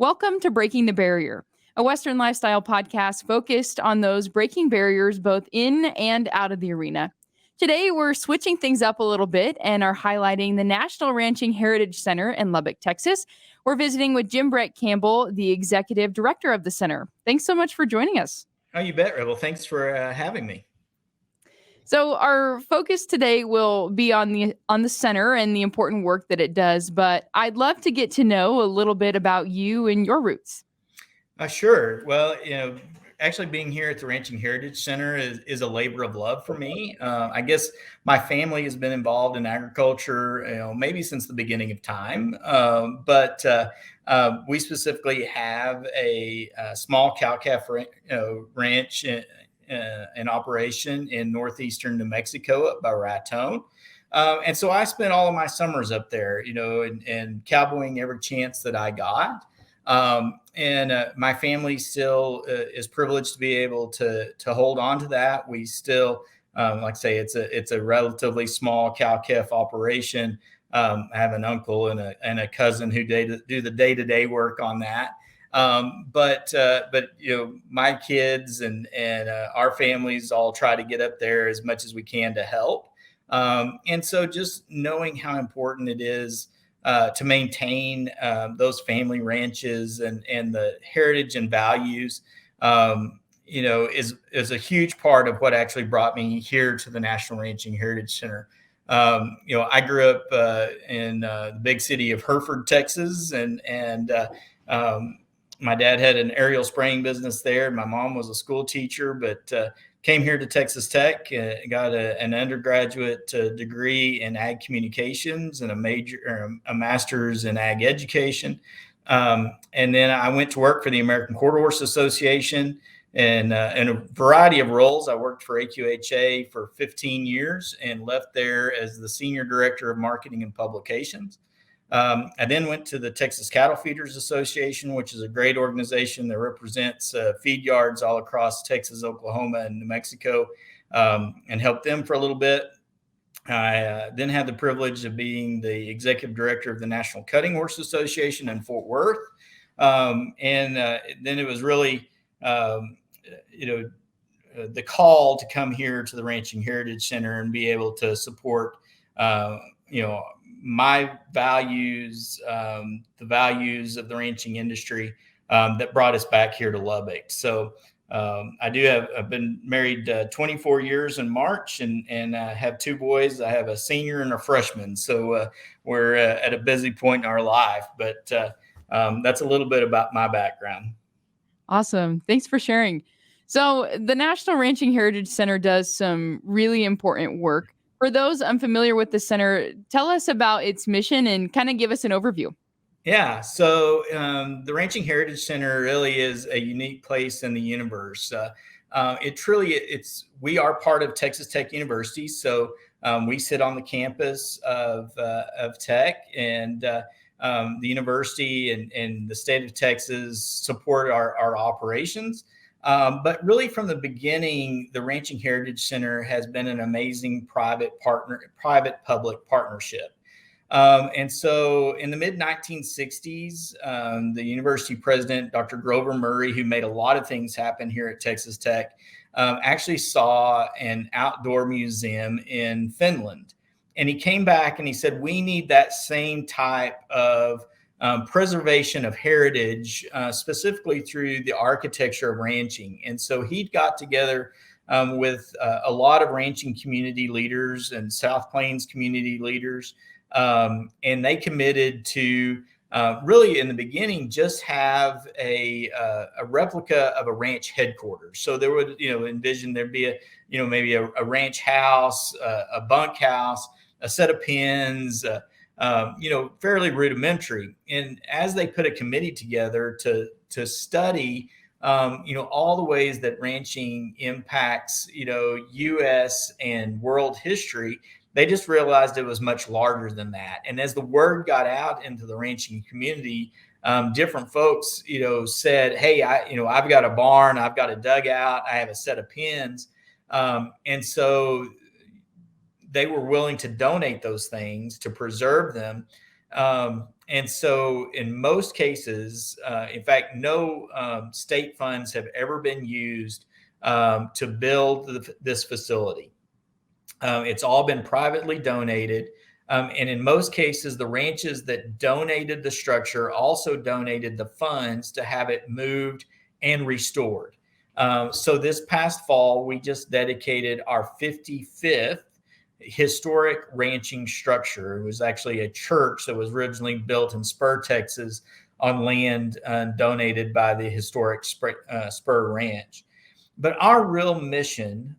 Welcome to Breaking the Barrier, a Western lifestyle podcast focused on those breaking barriers both in and out of the arena. Today, we're switching things up a little bit and are highlighting the National Ranching Heritage Center in Lubbock, Texas. We're visiting with Bret Campbell, the executive director of the center. Thanks so much for joining us. Oh, you bet, Rebel. Thanks for having me. So our focus today will be on the center and the important work that it does, but I'd love to get to know a little bit about you and your roots. Sure. Well, actually being here at the Ranching Heritage Center is a labor of love for me. I guess my family has been involved in agriculture, maybe since the beginning of time. But we specifically have a small cow-calf ranch in operation in northeastern New Mexico up by Raton. And so I spent all of my summers up there, and cowboying every chance that I got. And my family still is privileged to be able to hold on to that. We still, like I say, it's a relatively small cow-calf operation. I have an uncle and a cousin who do the day-to-day work on that. But my kids and our families all try to get up there as much as we can to help. And so just knowing how important it is to maintain those family ranches and the heritage and values, is a huge part of what actually brought me here to the National Ranching Heritage Center. I grew up in the big city of Hereford, Texas, and my dad had an aerial spraying business there. My mom was a school teacher, but came here to Texas Tech, got an undergraduate degree in ag communications and a master's in ag education. And then I went to work for the American Quarter Horse Association and in a variety of roles. I worked for AQHA for 15 years and left there as the senior director of marketing and publications. I then went to the Texas Cattle Feeders Association, which is a great organization that represents feed yards all across Texas, Oklahoma, and New Mexico, and helped them for a little bit. I then had the privilege of being the executive director of the National Cutting Horse Association in Fort Worth. And then it was really, the call to come here to the Ranching Heritage Center and be able to support, my values, the values of the ranching industry that brought us back here to Lubbock. So I've been married 24 years in March and I have two boys. I have a senior and a freshman. So we're at a busy point in our life, but that's a little bit about my background. Awesome. Thanks for sharing. So the National Ranching Heritage Center does some really important work. For those unfamiliar with the center, tell us about its mission and kind of give us an overview. Yeah, so the Ranching Heritage Center really is a unique place in the universe. We are part of Texas Tech University, so we sit on the campus of Tech, and the university and the state of Texas support our operations. But really from the beginning, the Ranching Heritage Center has been an amazing private-public partnership. And so in the mid-1960s, the university president, Dr. Grover Murray, who made a lot of things happen here at Texas Tech, actually saw an outdoor museum in Finland. And he came back and he said, we need that same type of preservation of heritage, specifically through the architecture of ranching. And so he got together with a lot of ranching community leaders and South Plains community leaders, and they committed to really in the beginning just have a replica of a ranch headquarters. So there would envision there'd be maybe a ranch house, a bunk house, a set of pens. Fairly rudimentary. And as they put a committee together to study, all the ways that ranching impacts, U.S. and world history, they just realized it was much larger than that. And as the word got out into the ranching community, different folks, said, hey, I've got a barn, I've got a dugout, I have a set of pens. And so they were willing to donate those things to preserve them. And so in most cases, in fact, no state funds have ever been used to build this facility. It's all been privately donated. And in most cases, the ranches that donated the structure also donated the funds to have it moved and restored. So this past fall, we just dedicated our 55th historic ranching structure. It was actually a church that was originally built in Spur, Texas, on land donated by the historic Spur Ranch. But our real mission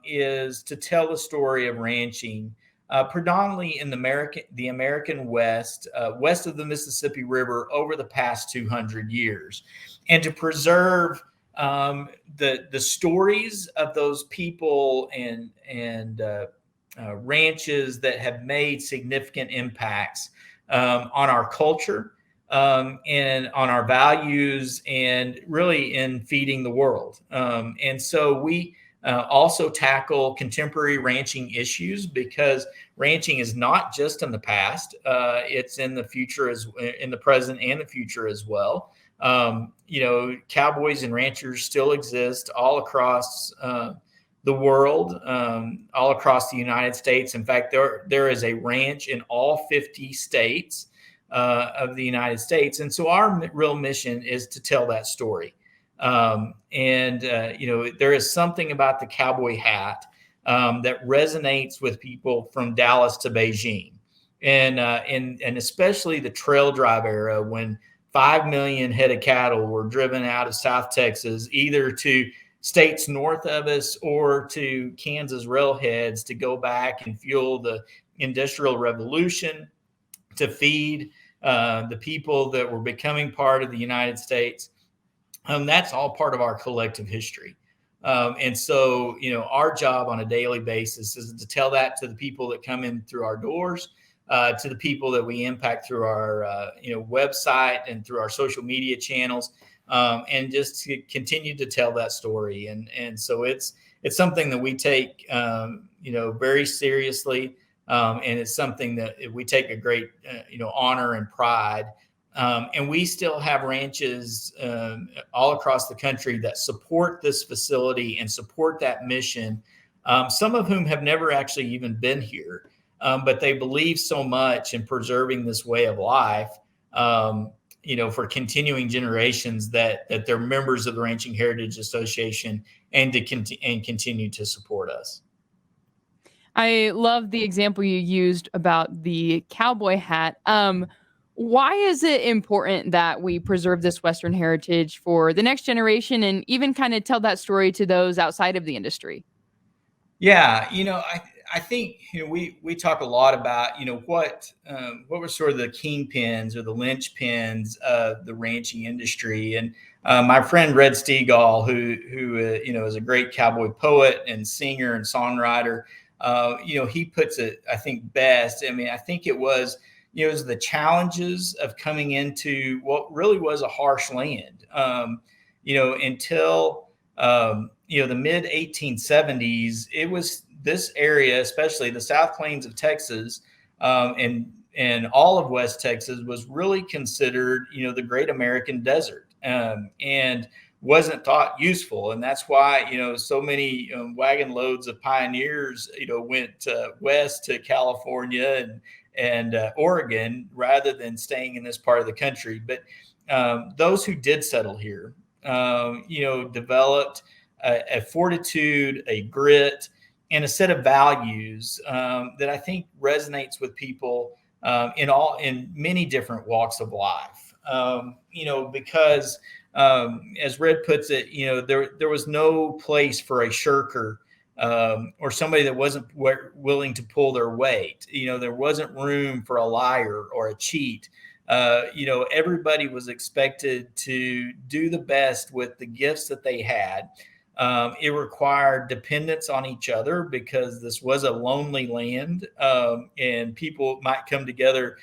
is to tell the story of ranching, predominantly in the American West, west of the Mississippi River, over the past 200 years, and to preserve the stories of those people and ranches that have made significant impacts on our culture, and on our values, and really in feeding the world. And so we also tackle contemporary ranching issues, because ranching is not just in the past; it's in the future, in the present and the future as well. Cowboys and ranchers still exist all across the world, all across the United States. In fact, there is a ranch in all 50 states of the United States. And so our real mission is to tell that story. There is something about the cowboy hat that resonates with people from Dallas to Beijing, and especially the trail drive era, when 5 million head of cattle were driven out of South Texas, either to states north of us or to Kansas railheads, to go back and fuel the Industrial Revolution, to feed the people that were becoming part of the United States. That's all part of our collective history. And so, our job on a daily basis is to tell that to the people that come in through our doors, to the people that we impact through our website and through our social media channels, and just to continue to tell that story. And so it's something that we take very seriously, and it's something that we take a great honor and pride. And we still have ranches all across the country that support this facility and support that mission. Some of whom have never actually even been here, but they believe so much in preserving this way of life, for continuing generations, that they're members of the Ranching Heritage Association, and continue to support us. I love the example you used about the cowboy hat. Why is it important that we preserve this Western heritage for the next generation, and even kind of tell that story to those outside of the industry? Yeah, I think we talk a lot about what were sort of the kingpins or the linchpins of the ranching industry, and my friend Red Stegall, who is a great cowboy poet and singer and songwriter, he puts it, I think, best. I mean, I think it was the challenges of coming into what really was a harsh land, until the mid 1870s. It was this area, especially the South Plains of Texas, and all of West Texas, was really considered, the Great American Desert, and wasn't thought useful. And that's why, so many wagon loads of pioneers, went west to California and Oregon, rather than staying in this part of the country. But those who did settle here, developed a fortitude, a grit, and a set of values that I think resonates with people in many different walks of life. Because as Red puts it, there was no place for a shirker, or somebody that wasn't willing to pull their weight. There wasn't room for a liar or a cheat. Everybody was expected to do the best with the gifts that they had. It required dependence on each other, because this was a lonely land, and people might come together,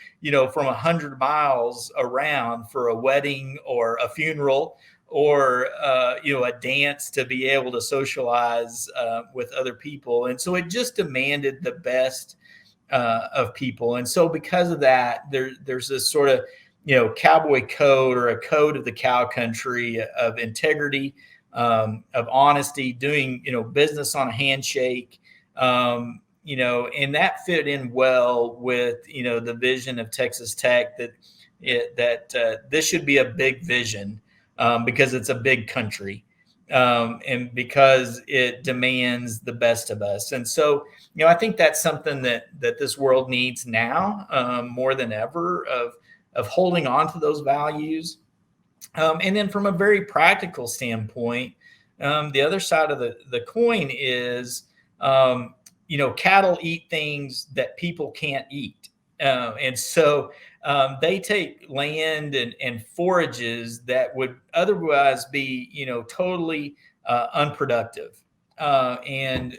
from 100 miles around for a wedding or a funeral, or a dance, to be able to socialize with other people. And so it just demanded the best of people. And so because of that, there's this sort of, cowboy code, or a code of the cow country, of integrity, of honesty, doing, business on a handshake, and that fit in well with, the vision of Texas Tech, that this should be a big vision, because it's a big country, and because it demands the best of us. And so, I think that's something that this world needs now, more than ever, of holding on to those values. And then from a very practical standpoint, the other side of the coin is, cattle eat things that people can't eat. And so they take land and forages that would otherwise be, totally unproductive. And,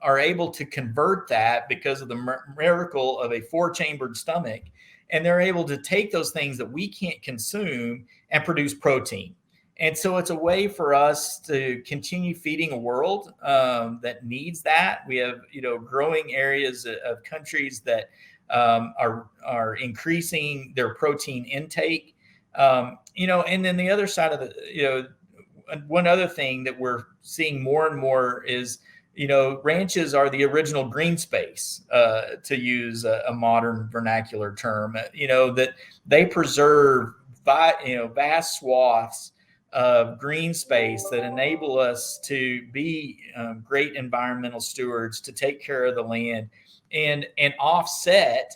are able to convert that because of the miracle of a 4-chambered stomach. And they're able to take those things that we can't consume and produce protein. And so it's a way for us to continue feeding a world that needs that. We have, growing areas of countries that are increasing their protein intake. And then the other side of one other thing that we're seeing more and more is, ranches are the original green space, to use a modern vernacular term, that they preserve vast swaths of green space that enable us to be great environmental stewards, to take care of the land, and offset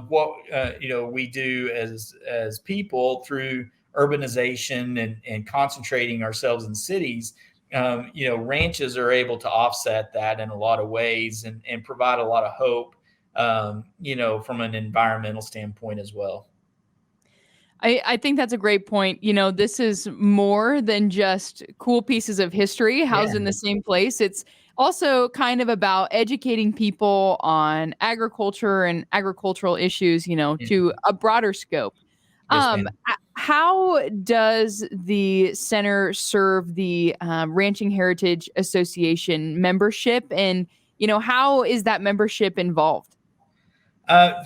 what we do as people through urbanization and concentrating ourselves in cities. Ranches are able to offset that in a lot of ways, and provide a lot of hope, from an environmental standpoint as well. I think that's a great point. This is more than just cool pieces of history housed in the same place. It's also kind of about educating people on agriculture and agricultural issues, to a broader scope. Yes, How does the center serve the Ranching Heritage Association membership? And, how is that membership involved?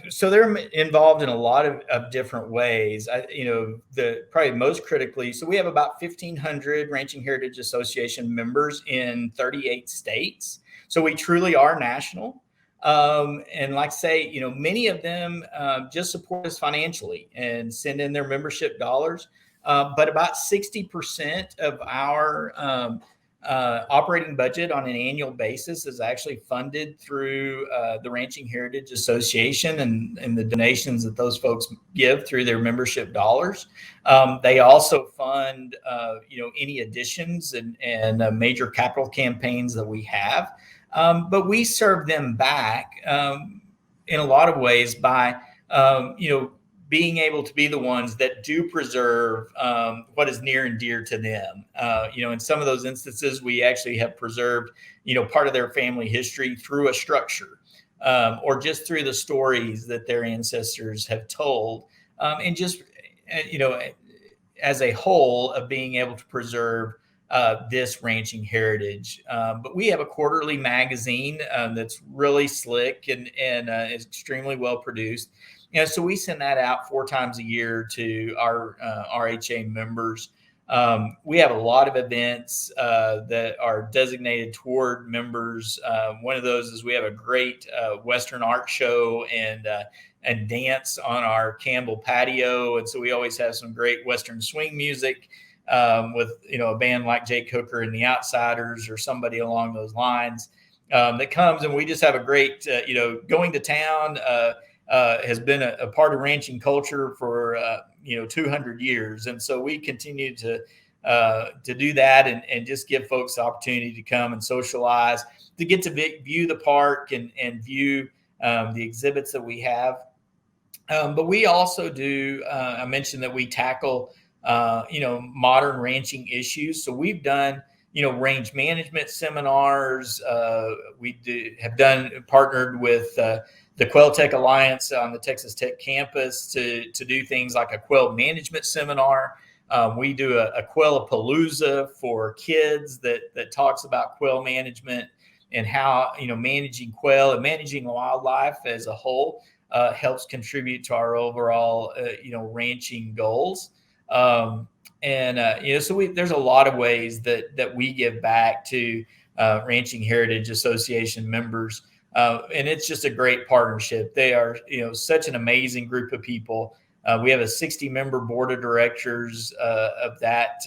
So they're involved in a lot of different ways. Probably most critically, so we have about 1,500 Ranching Heritage Association members in 38 states. So we truly are national. And like I say, many of them just support us financially and send in their membership dollars. But about 60% of our operating budget on an annual basis is actually funded through the Ranching Heritage Association and the donations that those folks give through their membership dollars. They also fund, any additions and major capital campaigns that we have. But we serve them back in a lot of ways by, being able to be the ones that do preserve what is near and dear to them. In some of those instances, we actually have preserved, part of their family history through a structure, or just through the stories that their ancestors have told, and just, as a whole of being able to preserve this ranching heritage. But we have a quarterly magazine that's really slick and is extremely well produced. So we send that out 4 times a year to our RHA members. We have a lot of events that are designated toward members. One of those is we have a great Western art show and dance on our Campbell patio. And so we always have some great Western swing music with, a band like Jake Hooker and the Outsiders or somebody along those lines that comes. And we just have a great, going to town has been a part of ranching culture for 200 years, and so we continue to do that and just give folks the opportunity to come and socialize, to get to view the park and view the exhibits that we have. But we also do. I mentioned that we tackle modern ranching issues, so we've done range management seminars. We have partnered with the Quail Tech Alliance on the Texas Tech campus to do things like a quail management seminar. We do a Quailapalooza for kids that talks about quail management. and how, managing quail and managing wildlife as a whole helps contribute to our overall, ranching goals. So there's a lot of ways that we give back to Ranching Heritage Association members. And it's just a great partnership. They are, such an amazing group of people. We have a 60-member board of directors of that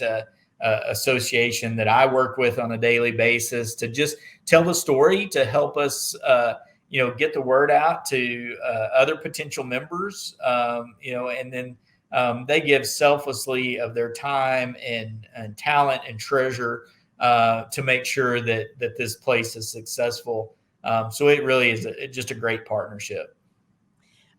association that I work with on a daily basis to just tell the story, to help us, get the word out to other potential members, and then they give selflessly of their time and talent and treasure to make sure that this place is successful. So it really is just a great partnership.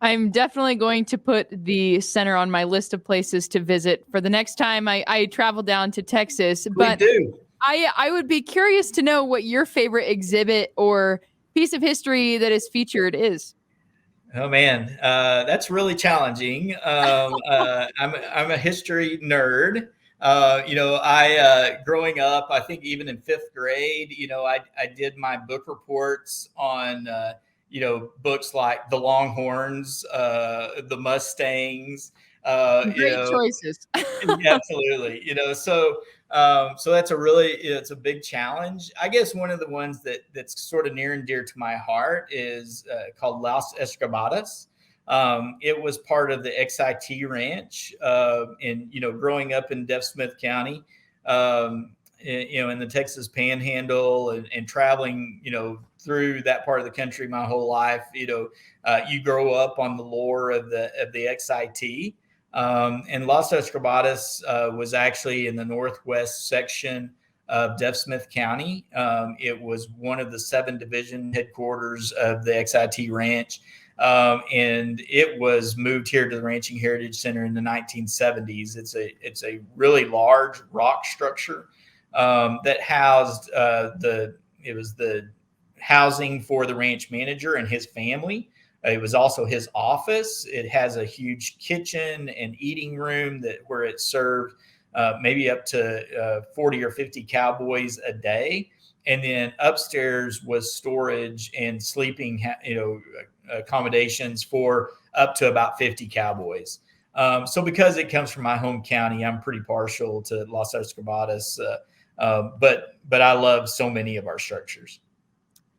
I'm definitely going to put the center on my list of places to visit for the next time I travel down to Texas. We But do. I would be curious to know what your favorite exhibit or piece of history that is featured is. Oh man, that's really challenging. I'm a history nerd. I growing up, I think even in fifth grade, I did my book reports on books like the Longhorns, the Mustangs. Great choices. Yeah, absolutely. So that's it's a big challenge. I guess one of the ones that's sort of near and dear to my heart is called Las Escobadas. It was part of the XIT Ranch, and growing up in Deaf Smith County, in the Texas Panhandle, and traveling, through that part of the country my whole life. You grow up on the lore of the XIT. And Las Escobadas was actually in the northwest section of Deaf Smith County. It was one of the 7 division headquarters of the XIT Ranch. And it was moved here to the Ranching Heritage Center in the 1970s. It's a really large rock structure that housed it was the housing for the ranch manager and his family. It was also his office. It has a huge kitchen and eating room where it served maybe up to 40 or 50 cowboys a day. And then upstairs was storage and sleeping, accommodations for up to about 50 cowboys. So because it comes from my home county, I'm pretty partial to Las Escobadas, but I love so many of our structures.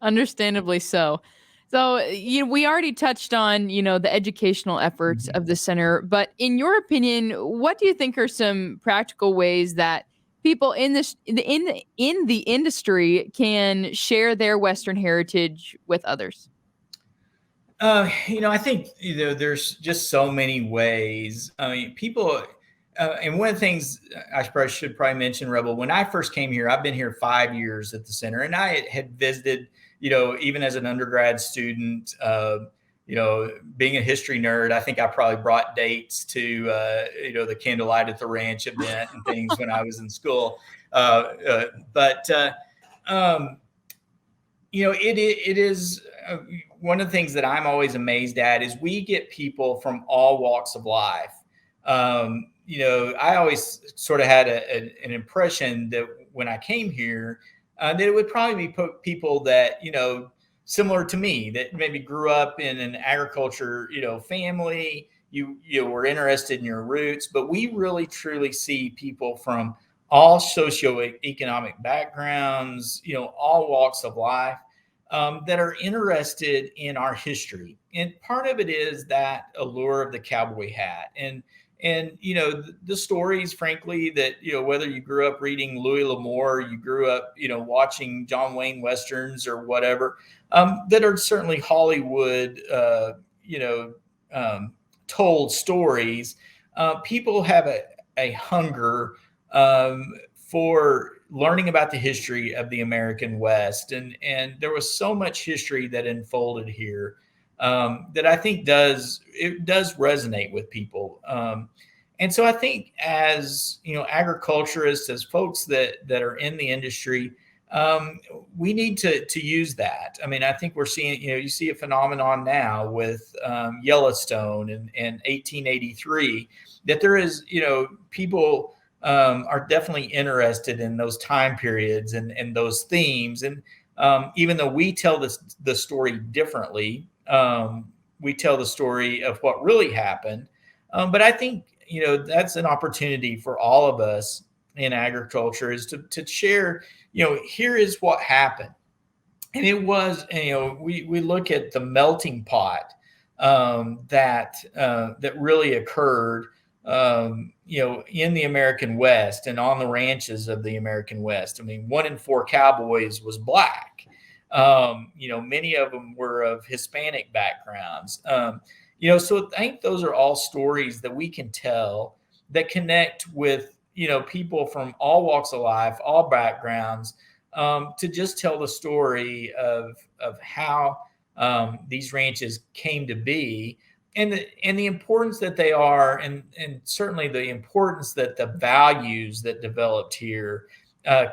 Understandably so. So, we already touched on, the educational efforts of the center, but in your opinion, what do you think are some practical ways that people in the industry can share their Western heritage with others? I think there's just so many ways. I mean, people, and one of the things should probably mention, Rebel. When I first came here, I've been here 5 years at the center, and I had visited. Even as an undergrad student, being a history nerd, I think I probably brought dates to, the Candlelight at the Ranch event and things when I was in school. It is one of the things that I'm always amazed at is we get people from all walks of life. I always sort of had an impression that when I came here, that it would probably be people that, similar to me, that maybe grew up in an agriculture, family, you were interested in your roots, but we really truly see people from all socioeconomic backgrounds, all walks of life, that are interested in our history. And part of it is that allure of the cowboy hat. And the stories, frankly, that, whether you grew up reading Louis L'Amour, you grew up, watching John Wayne Westerns or whatever, that are certainly Hollywood, told stories. People have a hunger for learning about the history of the American West. And there was so much history that unfolded here that I think does resonate with people. And so I think as, agriculturists, as folks that are in the industry, we need to use that. I mean, I think we're seeing, you see a phenomenon now with Yellowstone and 1883, that there is, people are definitely interested in those time periods and those themes. And even though we tell the story differently, we tell the story of what really happened. But I think, that's an opportunity for all of us in agriculture, is to share, here is what happened. And it was, we look at the melting pot that really occurred, in the American West and on the ranches of the American West. I mean, 1 in 4 cowboys was Black. Many of them were of Hispanic backgrounds. So I think those are all stories that we can tell that connect with, people from all walks of life, all backgrounds, to just tell the story of how these ranches came to be, and the importance that they are, and certainly the importance that the values that developed here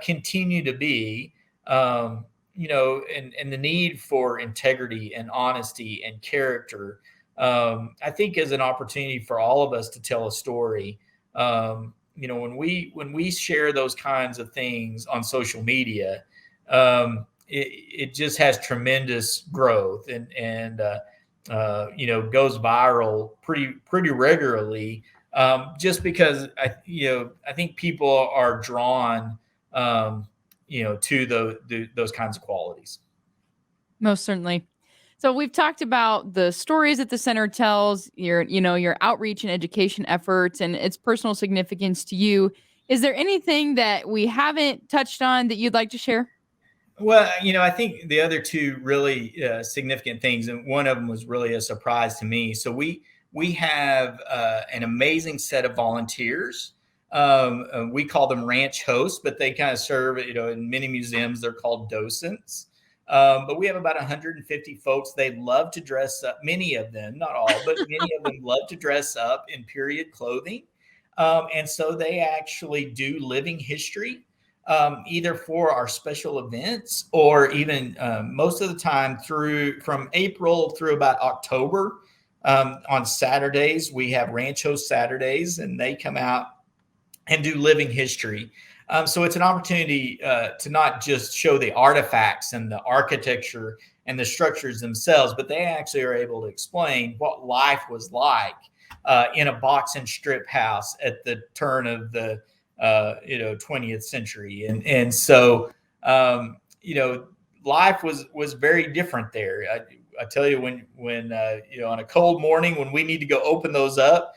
continue to be, and the need for integrity and honesty and character. I think is an opportunity for all of us to tell a story. When we share those kinds of things on social media, it just has tremendous growth and goes viral pretty regularly, just because I think people are drawn to those kinds of qualities. Most certainly. So we've talked about the stories that the center tells, your outreach and education efforts and its personal significance to you. Is there anything that we haven't touched on that you'd like to share? Well, I think the other two really significant things, and one of them was really a surprise to me. So we have an amazing set of volunteers. We call them ranch hosts, but they kind of serve, in many museums, they're called docents. But we have about 150 folks. They love to dress up. Many of them, not all, but many of them love to dress up in period clothing. And so they actually do living history, either for our special events or even most of the time from April through about October. On Saturdays, we have Ranch Host Saturdays, and they come out and do living history. So it's an opportunity to not just show the artifacts and the architecture and the structures themselves, but they actually are able to explain what life was like in a box and strip house at the turn of the 20th century. And so life was very different there. I tell you, when on a cold morning when we need to go open those up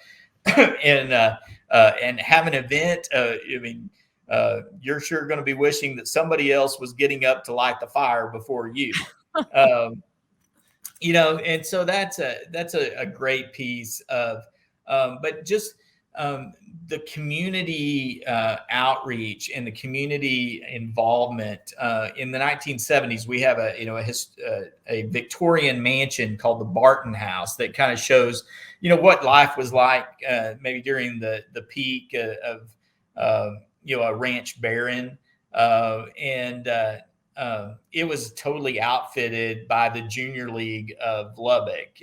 and have an event, you're sure going to be wishing that somebody else was getting up to light the fire before you. And so that's a great piece of, but just the community outreach and the community involvement. In the 1970s, we have a Victorian mansion called the Barton House that kind of shows, what life was like maybe during the peak of a ranch baron. It was totally outfitted by the Junior League of Lubbock.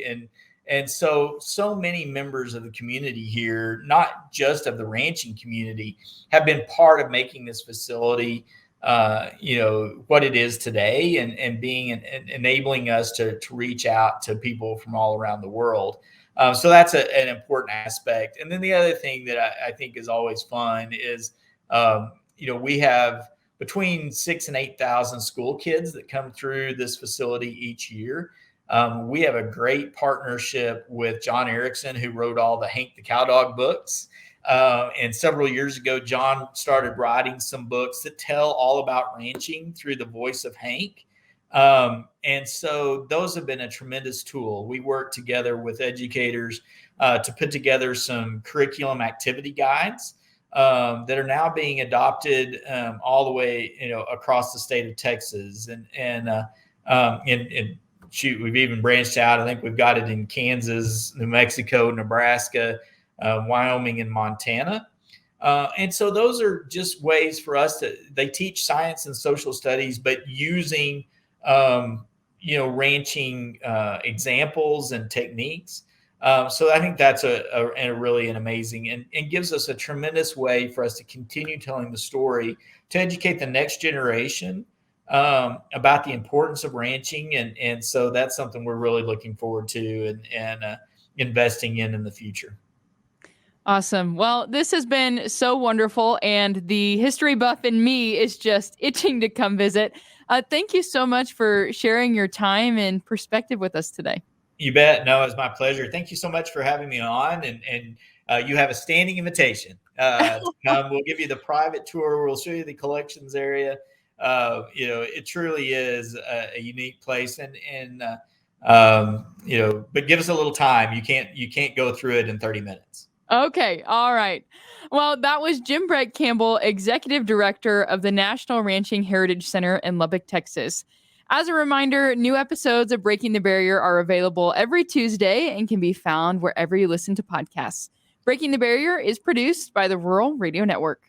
And so many members of the community here, not just of the ranching community, have been part of making this facility, what it is today, and enabling us to reach out to people from all around the world. So that's an important aspect. And then the other thing that I think is always fun is, we have between 6,000 and 8,000 school kids that come through this facility each year. We have a great partnership with John Erickson, who wrote all the Hank the Cowdog books. And several years ago, John started writing some books that tell all about ranching through the voice of Hank. And so those have been a tremendous tool. We work together with educators to put together some curriculum activity guides that are now being adopted all the way, across the state of Texas. And shoot, we've even branched out. I think we've got it in Kansas, New Mexico, Nebraska, Wyoming, and Montana. And so those are just ways for us they teach science and social studies, but using, ranching examples and techniques. So I think that's a really an amazing and gives us a tremendous way for us to continue telling the story, to educate the next generation about the importance of ranching, and so that's something we're really looking forward to and investing in the future. Awesome. Well, this has been so wonderful, and the history buff in me is just itching to come visit. Thank you so much for sharing your time and perspective with us today. You bet. No, it's my pleasure. Thank you so much for having me on, and you have a standing invitation to come. We'll give you the private tour. We'll show you the collections area. It truly is a unique place, but give us a little time. You can't go through it in 30 minutes. Okay. All right. Well, that was Jim Bret Campbell, Executive Director of the National Ranching Heritage Center in Lubbock, Texas. As a reminder, new episodes of Breaking the Barrier are available every Tuesday and can be found wherever you listen to podcasts. Breaking the Barrier is produced by the Rural Radio Network.